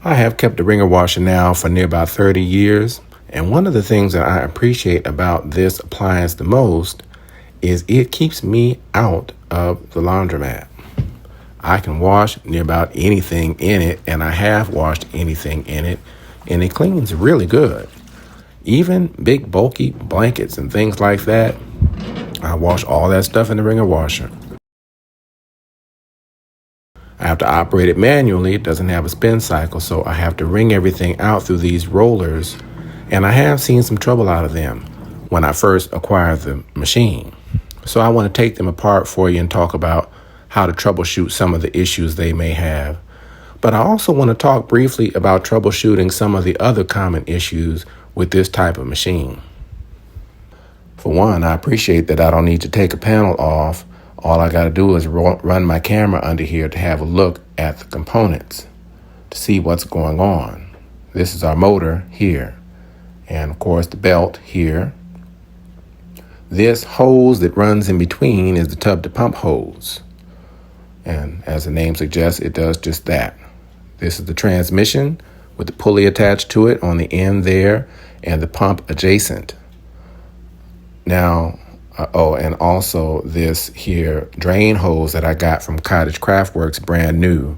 I have kept a wringer washer now for near about 30 years, and one of the things that I appreciate about this appliance the most is it keeps me out of the laundromat. I can wash near about anything in it, and I have washed anything in it, and it cleans really good. Even big bulky blankets and things like that, I wash all that stuff in the wringer washer. I have to operate it manually. It doesn't have a spin cycle, so I have to wring everything out through these rollers, and I have seen some trouble out of them when I first acquired the machine. So I want to take them apart for you and talk about how to troubleshoot some of the issues they may have. But I also want to talk briefly about troubleshooting some of the other common issues with this type of machine. For one, I appreciate that I don't need to take a panel off. All I got to do is run my camera under here to have a look at the components to see what's going on. This is our motor here, and of course the belt here. This hose that runs in between is the tub to pump hose, and as the name suggests, it does just that. This is the transmission with the pulley attached to it on the end there, and the pump adjacent. Now, and also this here drain hose that I got from Cottage Craftworks, brand new,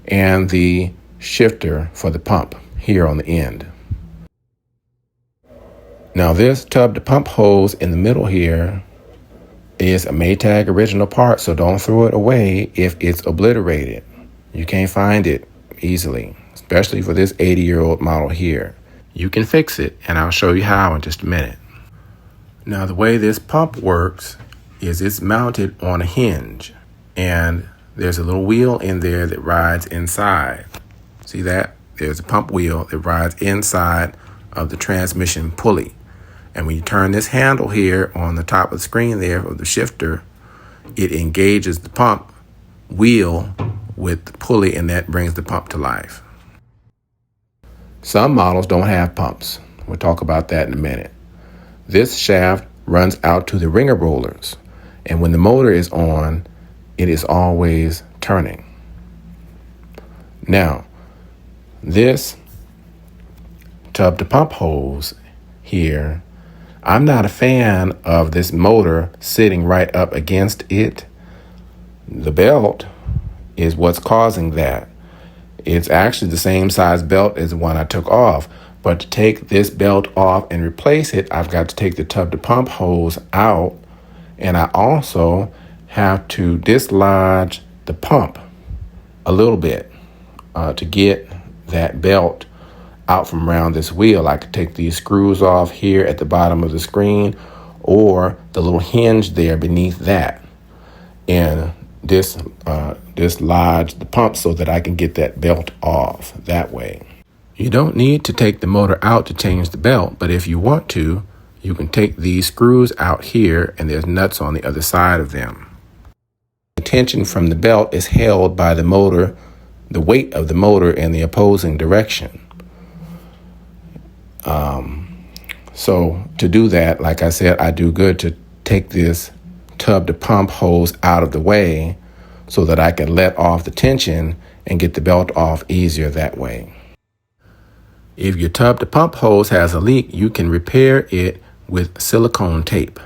and the shifter for the pump here on the end. Now this tub to pump hose in the middle here is a Maytag original part, so don't throw it away if it's obliterated. You can't find it easily, especially for this 80-year-old model here. You can fix it, and I'll show you how in just a minute. Now the way this pump works is it's mounted on a hinge, and there's a little wheel in there that rides inside. See that? There's a pump wheel that rides inside of the transmission pulley. And when you turn this handle here on the top of the screen there of the shifter, it engages the pump wheel with the pulley, and that brings the pump to life. Some models don't have pumps. We'll talk about that in a minute. This shaft runs out to the wringer rollers, and when the motor is on, it is always turning. Now, this tub to pump hose here, I'm not a fan of this motor sitting right up against it. The belt is what's causing that. It's actually the same size belt as the one I took off. But to take this belt off and replace it, I've got to take the tub to pump hose out, and I also have to dislodge the pump a little bit to get that belt out from around this wheel. I could take these screws off here at the bottom of the screen, or the little hinge there beneath that, and dislodge the pump so that I can get that belt off that way. You don't need to take the motor out to change the belt, but if you want to, you can take these screws out here, and there's nuts on the other side of them. The tension from the belt is held by the motor, the weight of the motor in the opposing direction. So to do that, like I said, I do good to take this tub to pump hose out of the way so that I can let off the tension and get the belt off easier that way. If your tub to pump hose has a leak, you can repair it with silicone tape.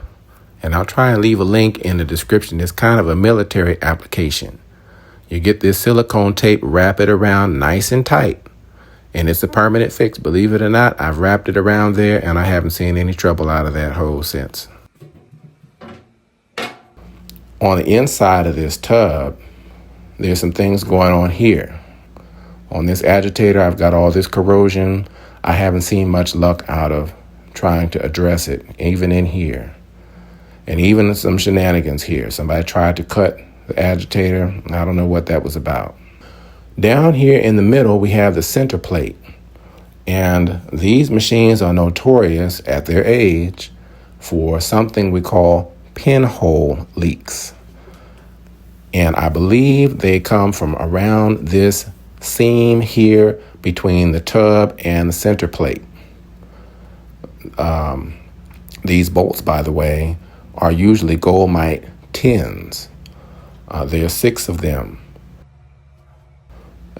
And I'll try and leave a link in the description. It's kind of a military application. You get this silicone tape, wrap it around nice and tight, and it's a permanent fix. Believe it or not, I've wrapped it around there, and I haven't seen any trouble out of that hose since. On the inside of this tub, there's some things going on here. On this agitator, I've got all this corrosion. I haven't seen much luck out of trying to address it, even in here. And even some shenanigans here. Somebody tried to cut the agitator. I don't know what that was about. Down here in the middle, we have the center plate. And these machines are notorious at their age for something we call pinhole leaks. And I believe they come from around this seam here between the tub and the center plate. These bolts, by the way, are usually Goldmite tins. There are 6 of them.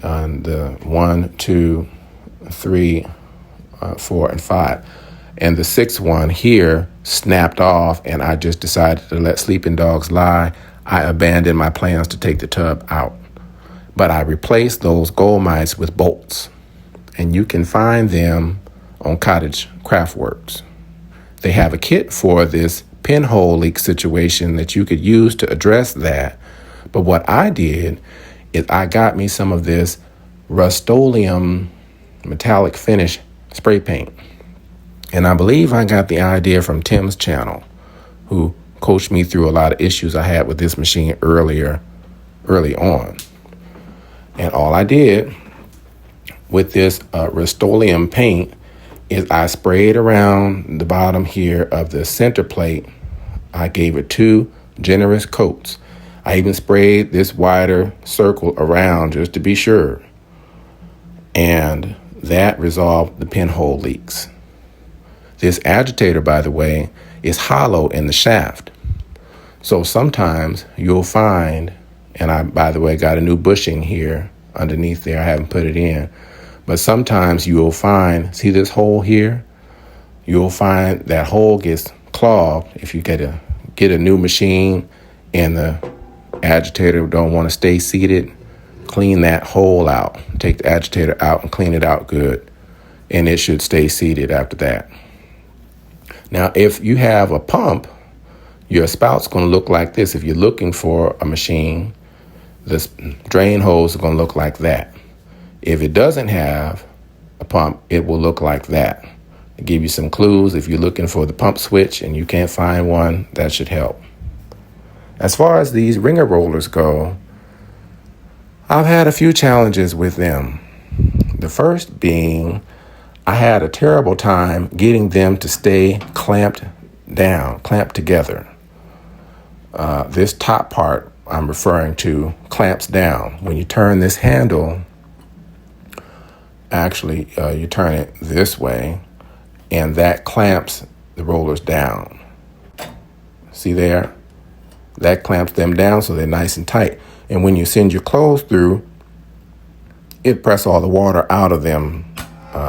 the 1, 2, 3, 4, and 5. And the 6th one here snapped off, and I just decided to let sleeping dogs lie. I abandoned my plans to take the tub out. But I replaced those gold mites with bolts. And you can find them on Cottage Craft Works. They have a kit for this pinhole leak situation that you could use to address that. But what I did is I got me some of this Rust-Oleum metallic finish spray paint. And I believe I got the idea from Tim's channel, who coached me through a lot of issues I had with this machine early on. And all I did with this Rust-Oleum paint is I sprayed around the bottom here of the center plate. I gave it 2 generous coats. I even sprayed this wider circle around just to be sure. And that resolved the pinhole leaks. This agitator, by the way, is hollow in the shaft. So sometimes you'll find, and I, by the way, got a new bushing here underneath there. I haven't put it in. But sometimes you'll find, see this hole here? You'll find that hole gets clogged if you get a new machine and the agitator don't want to stay seated. Clean that hole out. Take the agitator out and clean it out good. And it should stay seated after that. Now, if you have a pump, your spout's going to look like this. If you're looking for a machine, the drain hose is going to look like that. If it doesn't have a pump, it will look like that. To give you some clues, if you're looking for the pump switch and you can't find one, that should help. As far as these wringer rollers go, I've had a few challenges with them. The first being I had a terrible time getting them to stay clamped together. This top part I'm referring to clamps down. When you turn this handle, actually you turn it this way, and that clamps the rollers down. See there? That clamps them down so they're nice and tight. And when you send your clothes through, it presses all the water out of them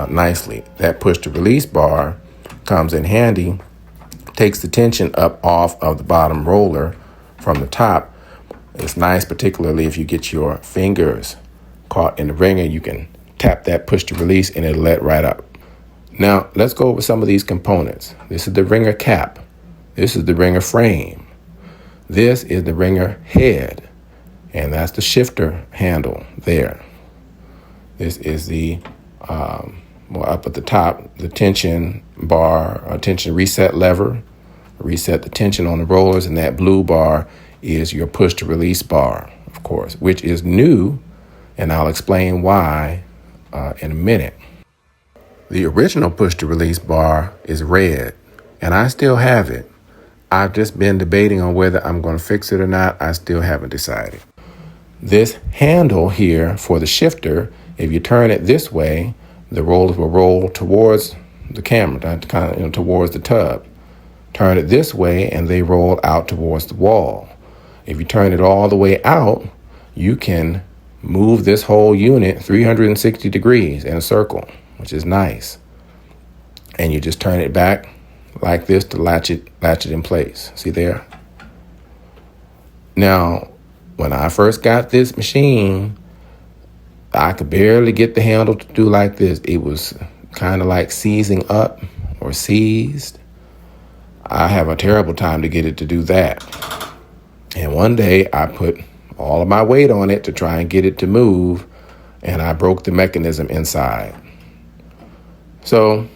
nicely. That push-to-release bar comes in handy, takes the tension up off of the bottom roller from the top. It's nice, particularly if you get your fingers caught in the wringer, you can tap that push-to-release and it'll let right up. Now, let's go over some of these components. This is the wringer cap. This is the wringer frame. This is the wringer head, and that's the shifter handle there. This is the up at the top, the tension bar, tension reset lever, reset the tension on the rollers, and that blue bar is your push to release bar, of course, which is new, and I'll explain why in a minute. The original push to release bar is red, and I still have it. I've just been debating on whether I'm going to fix it or not. I still haven't decided. This handle here for the shifter, if you turn it this way, the rollers will roll towards the camera, kind of towards the tub. Turn it this way and they roll out towards the wall. If you turn it all the way out, you can move this whole unit 360 degrees in a circle, which is nice. And you just turn it back like this to latch it in place. See there? Now, when I first got this machine, I could barely get the handle to do like this. It was kind of like seizing up or seized. I have a terrible time to get it to do that. And one day I put all of my weight on it to try and get it to move, and I broke the mechanism inside. So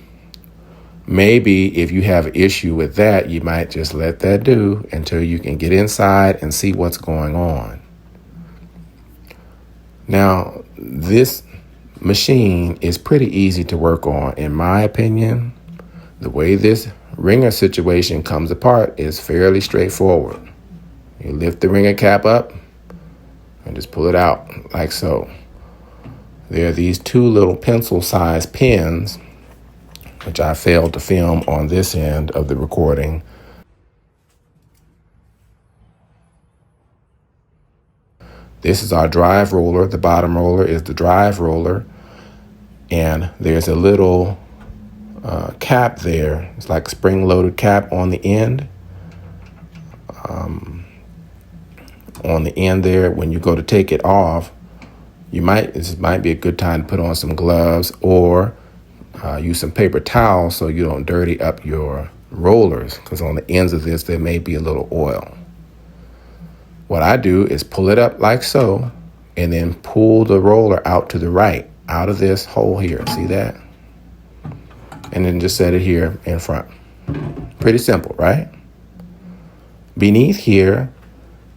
maybe if you have an issue with that, you might just let that do until you can get inside and see what's going on. Now, this machine is pretty easy to work on. In my opinion, the way this wringer situation comes apart is fairly straightforward. You lift the wringer cap up and just pull it out like so. There are these two little pencil-sized pins, which I failed to film on this end of the recording. This is our drive roller. The bottom roller is the drive roller. And there's a little cap there. It's like a spring-loaded cap on the end. On the end there, when you go to take it off, this might be a good time to put on some gloves or use some paper towels so you don't dirty up your rollers, because on the ends of this there may be a little oil. What I do is pull it up like so and then pull the roller out to the right, out of this hole here. See that? And then just set it here in front. Pretty simple, right? Beneath here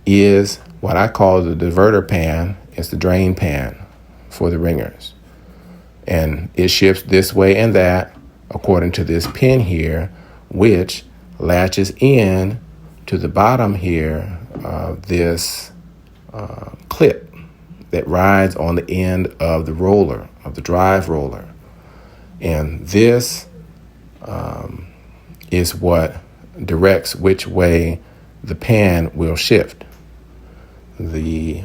is what I call the diverter pan. It's the drain pan for the ringers. And it shifts this way and that according to this pin here, which latches in to the bottom here of this clip that rides on the end of the roller, of the drive roller. And this is what directs which way the pan will shift. The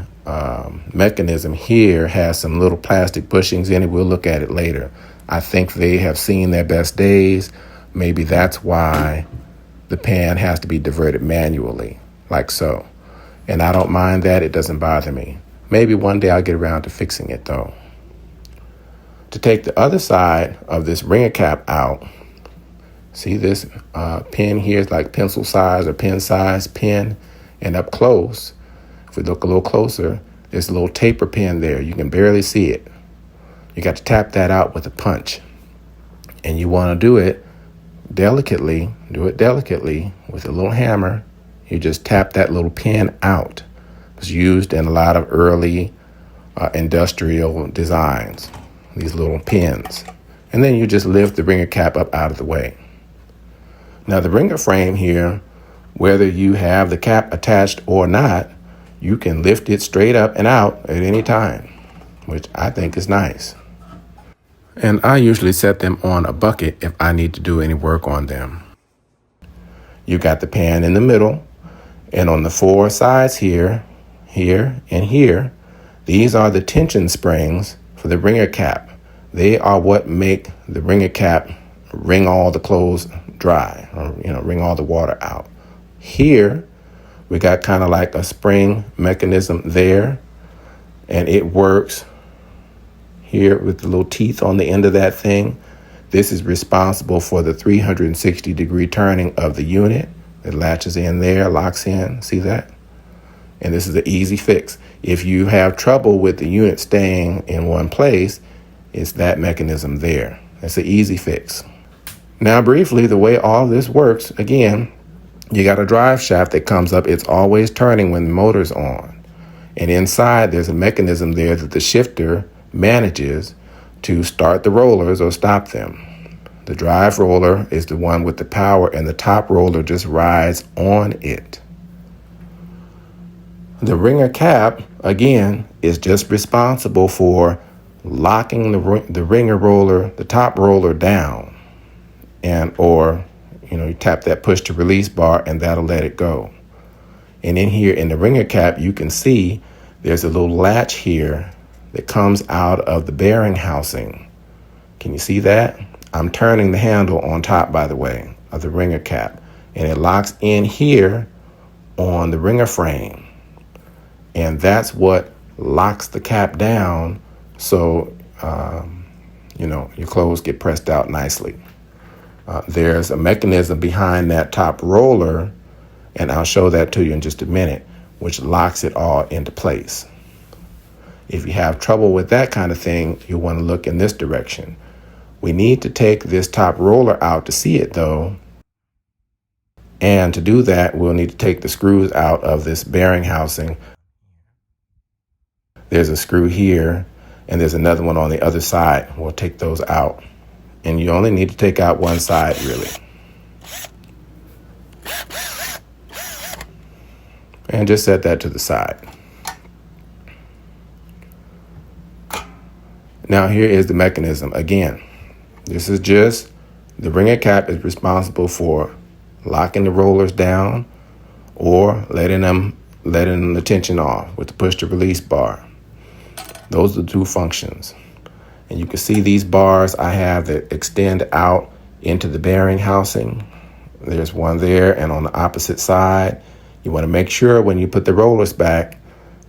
mechanism here has some little plastic bushings in it. We'll look at it later. I think they have seen their best days. Maybe that's why the pan has to be diverted manually, like so. And I don't mind that. It doesn't bother me. Maybe one day I'll get around to fixing it though. To take the other side of this wringer cap out, see this pin here is like pencil size or pen size pin, and up close, if we look a little closer, there's a little taper pin there. You can barely see it. You got to tap that out with a punch. And you want to do it delicately with a little hammer. You just tap that little pin out. It's used in a lot of early industrial designs, these little pins. And then you just lift the wringer cap up out of the way. Now the wringer frame here, whether you have the cap attached or not, you can lift it straight up and out at any time, which I think is nice. And I usually set them on a bucket if I need to do any work on them. You got the pan in the middle, and on the four sides here, here, and here, these are the tension springs for the wringer cap. They are what make the wringer cap wring all the clothes dry, or wring all the water out. Here, we got kind of like a spring mechanism there, and it works here with the little teeth on the end of that thing. This is responsible for the 360-degree turning of the unit. It latches in there, locks in, see that? And this is an easy fix. If you have trouble with the unit staying in one place, it's that mechanism there. It's an easy fix. Now briefly, the way all this works, again, you got a drive shaft that comes up. It's always turning when the motor's on. And inside, there's a mechanism there that the shifter manages to start the rollers or stop them. The drive roller is the one with the power, and the top roller just rides on it. The wringer cap, again, is just responsible for locking the wringer roller, the top roller down, or you tap that push to release bar and that'll let it go. And in here in the wringer cap, you can see there's a little latch here that comes out of the bearing housing. Can you see that? I'm turning the handle on top, by the way, of the wringer cap, and it locks in here on the wringer frame. And that's what locks the cap down so, your clothes get pressed out nicely. There's a mechanism behind that top roller, and I'll show that to you in just a minute, which locks it all into place. If you have trouble with that kind of thing, you want to look in this direction. We need to take this top roller out to see it, though. And to do that, we'll need to take the screws out of this bearing housing. There's a screw here, and there's another one on the other side. We'll take those out. And you only need to take out one side, really. And just set that to the side. Now here is the mechanism. Again, this is just the wringer cap is responsible for locking the rollers down or letting them letting the tension off with the push to release bar. Those are the two functions. And you can see these bars I have that extend out into the bearing housing. There's one there, and on the opposite side, you want to make sure when you put the rollers back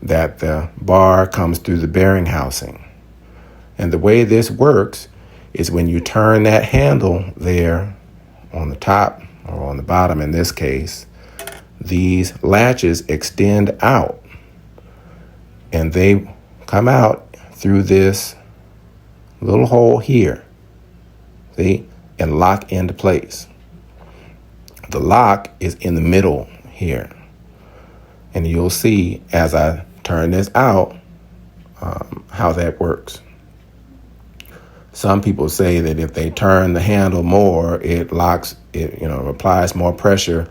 that the bar comes through the bearing housing. And the way this works is when you turn that handle there on the top, or on the bottom in this case, these latches extend out, and they come out through this little hole here, see, and lock into place. The lock is in the middle here, and you'll see as I turn this out how that works. Some people say that if they turn the handle more, it locks it, applies more pressure,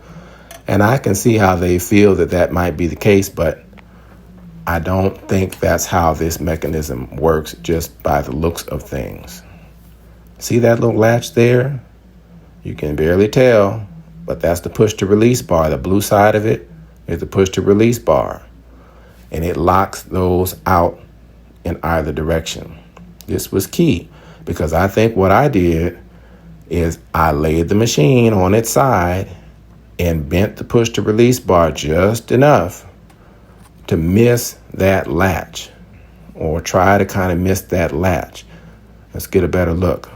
and I can see how they feel that might be the case, but I don't think that's how this mechanism works just by the looks of things. See that little latch there? You can barely tell, but that's the push to release bar. The blue side of it is the push to release bar, and it locks those out in either direction. This was key because I think what I did is I laid the machine on its side and bent the push to release bar just enough to miss that latch, or try to kind of miss that latch. Let's get a better look.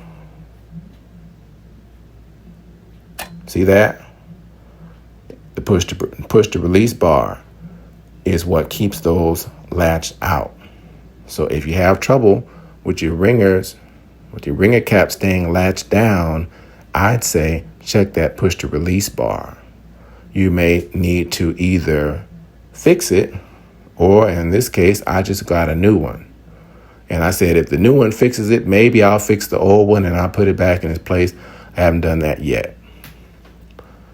See that? The push to release bar is what keeps those latched out. So if you have trouble with your ringers, with your ringer cap staying latched down, I'd say check that push to release bar. You may need to either fix it, or in this case, I just got a new one. And I said, if the new one fixes it, maybe I'll fix the old one and I'll put it back in its place. I haven't done that yet.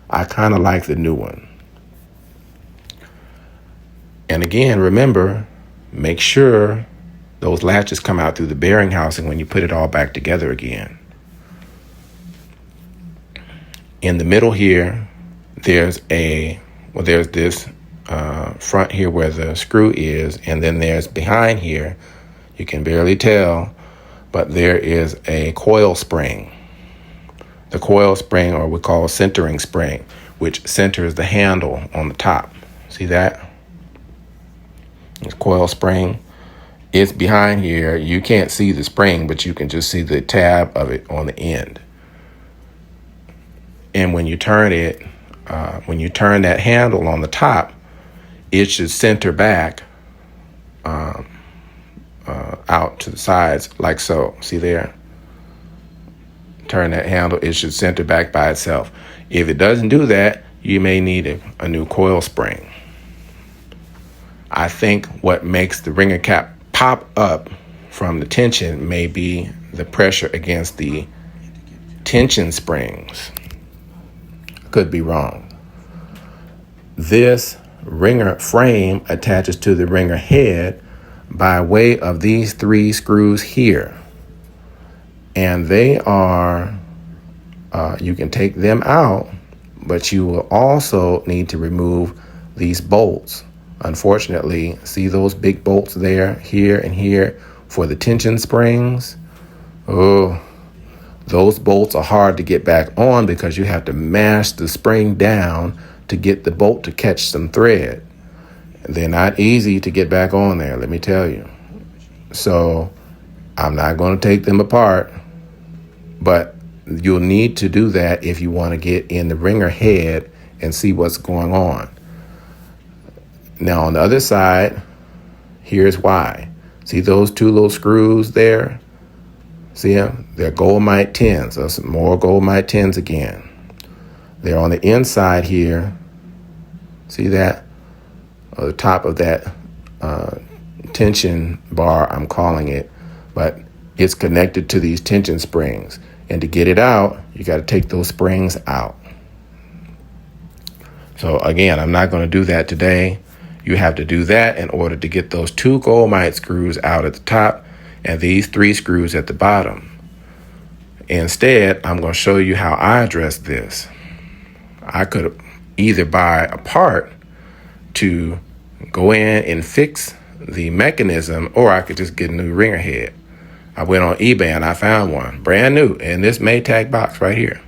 I kind of like the new one. And again, remember, make sure those latches come out through the bearing housing when you put it all back together again. In the middle here, there's this front here where the screw is, and then there's behind here, you can barely tell, but there is a coil spring. The coil spring, or we call centering spring, which centers the handle on the top. See that? This coil spring, it's behind here. You can't see the spring, but you can just see the tab of it on the end. And when you turn it, when you turn that handle on the top, it should center back out to the sides like so. See there? Turn that handle, it should center back by itself. If it doesn't do that, you may need a new coil spring. I think what makes the ringer cap pop up from the tension may be the pressure against the tension springs. Could be wrong. This ringer frame attaches to the ringer head by way of these 3 screws here. And they are, you can take them out, but you will also need to remove these bolts. Unfortunately, see those big bolts there, here and here, for the tension springs? Oh, those bolts are hard to get back on because you have to mash the spring down to get the bolt to catch some thread. They're not easy to get back on there, let me tell you. So I'm not going to take them apart, but you'll need to do that if you want to get in the ringer head and see what's going on. Now on the other side, here's why. See those 2 little screws there? See them? They're Goldmite 10s. So some more Goldmite 10s again. They're on the inside here. See that? On the top of that tension bar, I'm calling it. But it's connected to these tension springs. And to get it out, you got to take those springs out. So again, I'm not going to do that today. You have to do that in order to get those 2 Goldmite screws out at the top and these 3 screws at the bottom. Instead, I'm going to show you how I address this. I could either buy a part to go in and fix the mechanism, or I could just get a new wringer head. I went on eBay and I found one, brand new, in this Maytag box right here.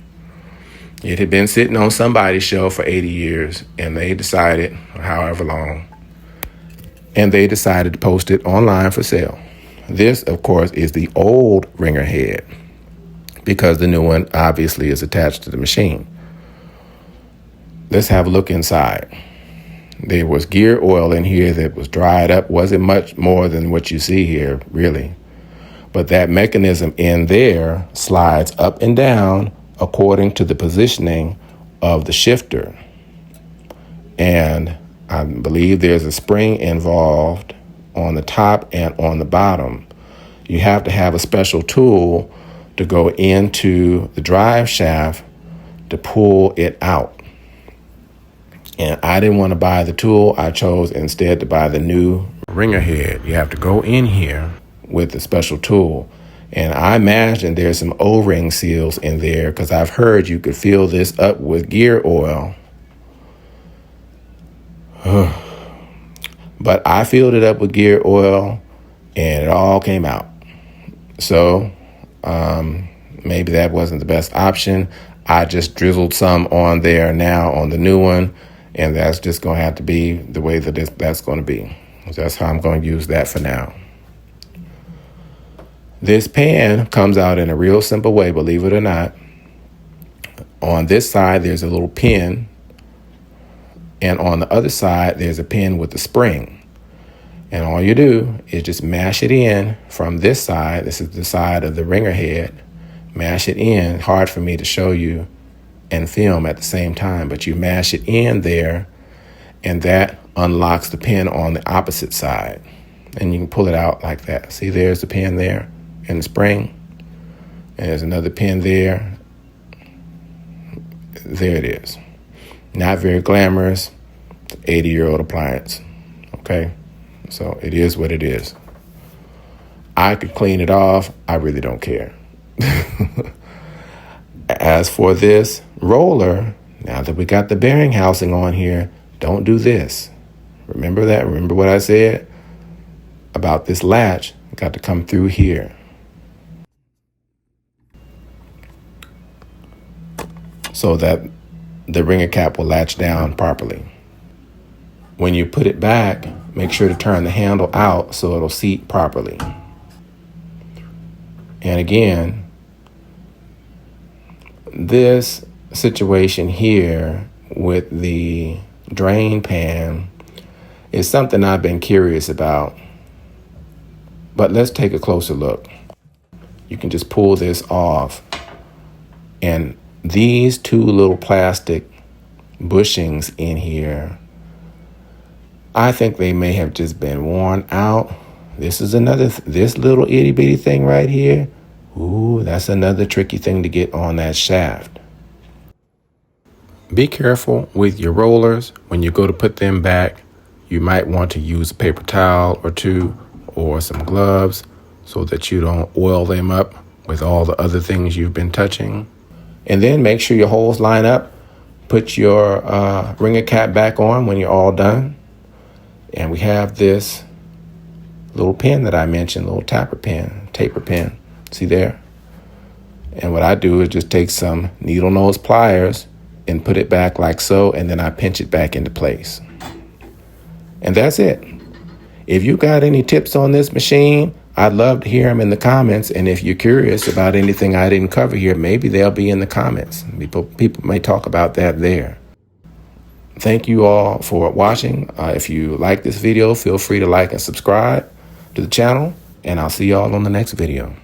It had been sitting on somebody's shelf for 80 years, and they decided, however long, and they decided to post it online for sale. This, of course, is the old wringer head, because the new one obviously is attached to the machine. Let's have a look inside. There was gear oil in here that was dried up. Wasn't much more than what you see here, really. But that mechanism in there slides up and down according to the positioning of the shifter. And I believe there's a spring involved on the top and on the bottom. You have to have a special tool to go into the drive shaft to pull it out. And I didn't want to buy the tool. I chose instead to buy the new wringer head. You have to go in here with a special tool. And I imagine there's some O-ring seals in there, because I've heard you could fill this up with gear oil. But I filled it up with gear oil and it all came out. So maybe that wasn't the best option. I just drizzled some on there now on the new one, and that's just going to have to be the way that that's going to be. That's how I'm going to use that for now. This pan comes out in a real simple way, believe it or not. On this side, there's a little pin, and on the other side, there's a pin with a spring. And all you do is just mash it in from this side. This is the side of the wringer head. Mash it in. Hard for me to show you and film at the same time, but you mash it in there, and that unlocks the pin on the opposite side. And you can pull it out like that. See, there's the pin there and the spring. And there's another pin there. There it is. Not very glamorous. 80-year-old appliance. Okay? So it is what it is. I could clean it off. I really don't care. As for this roller, now that we got the bearing housing on here, don't do this. Remember that? Remember what I said about this latch? Got to come through here. So that the wringer cap will latch down properly. When you put it back, make sure to turn the handle out so it'll seat properly. And again, this situation here with the drain pan is something I've been curious about. But let's take a closer look. You can just pull this off, and these two little plastic bushings in here, I think they may have just been worn out. This is this little itty bitty thing right here. Ooh, that's another tricky thing to get on that shaft. Be careful with your rollers. When you go to put them back, you might want to use a paper towel or two or some gloves so that you don't oil them up with all the other things you've been touching. And then make sure your holes line up. Put your wringer cap back on when you're all done. And we have this little pin that I mentioned, little taper pin. See there? And what I do is just take some needle nose pliers and put it back like so, and then I pinch it back into place. And that's it. If you got any tips on this machine, I'd love to hear them in the comments. And if you're curious about anything I didn't cover here, maybe they'll be in the comments. People may talk about that there. Thank you all for watching. If you like this video, feel free to like and subscribe to the channel, and I'll see y'all on the next video.